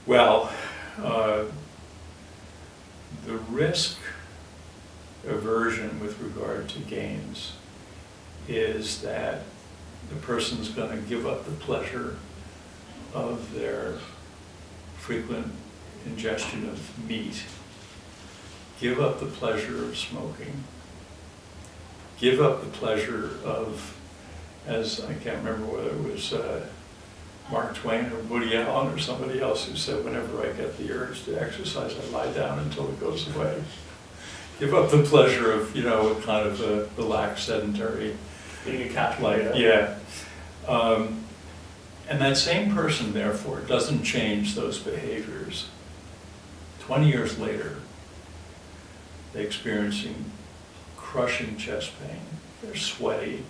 Well, the risk aversion with regard to gains is that the person's going to give up the pleasure of their frequent ingestion of meat, give up the pleasure of smoking, give up the pleasure of, as I can't remember whether it was Mark Twain or Woody Allen or somebody else who said, whenever I get the urge to exercise, I lie down until it goes away. Give up the pleasure of, you know, kind of a relaxed, sedentary, being a cat like, yeah. And that same person, therefore, doesn't change those behaviors. 20 years later, they're experiencing crushing chest pain. They're sweaty,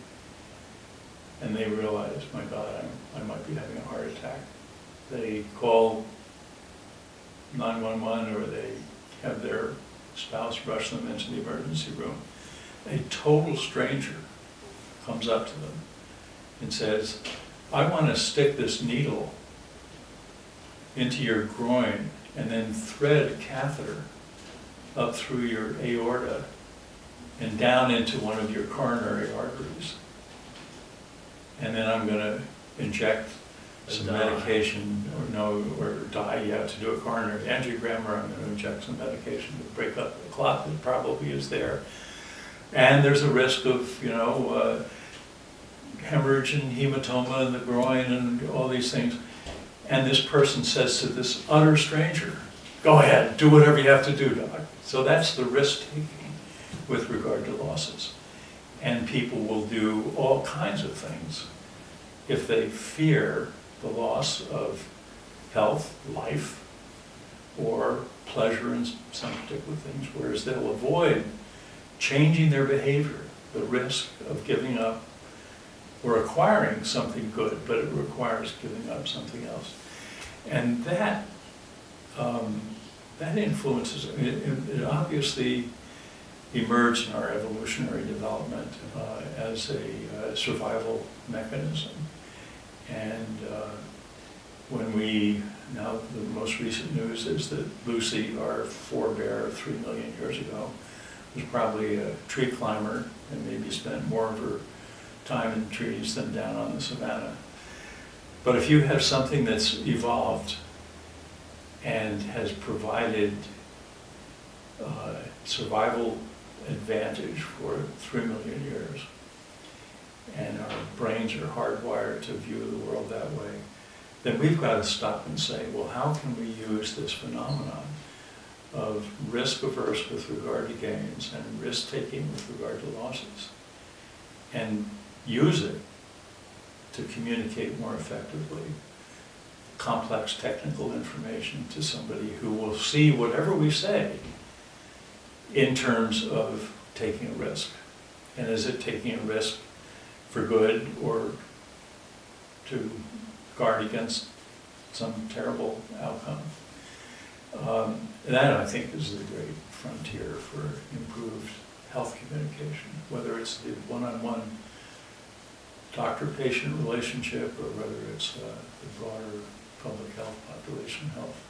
and they realize, my God, I might be having a heart attack. They call 911, or they have their spouse rush them into the emergency room. A total stranger comes up to them and says, I want to stick this needle into your groin and then thread a catheter up through your aorta and down into one of your coronary arteries. And then I'm going to inject some medication, or die, you have to do a coronary angiogram, or I'm going to inject some medication to break up the clot that probably is there. And there's a risk of, you know, hemorrhage and hematoma in the groin and all these things. And this person says to this utter stranger, go ahead, do whatever you have to do, doc. So that's the risk taking with regard to losses. And people will do all kinds of things if they fear the loss of health, life, or pleasure in some particular things, whereas they'll avoid changing their behavior, the risk of giving up or acquiring something good, but it requires giving up something else. And that that influences, it obviously emerged in our evolutionary development as a survival mechanism. And when now the most recent news is that Lucy, our forebear 3 million years ago, was probably a tree climber and maybe spent more of her time in trees than down on the savannah. But if you have something that's evolved and has provided survival advantage for 3 million years, and our brains are hardwired to view the world that way, then we've got to stop and say, well, how can we use this phenomenon of risk averse with regard to gains and risk taking with regard to losses, and use it to communicate more effectively complex technical information to somebody who will see whatever we say in terms of taking a risk. And is it taking a risk for good or to guard against some terrible outcome? That, I think, is the great frontier for improved health communication, whether it's the one-on-one doctor-patient relationship or whether it's the broader public health, population health.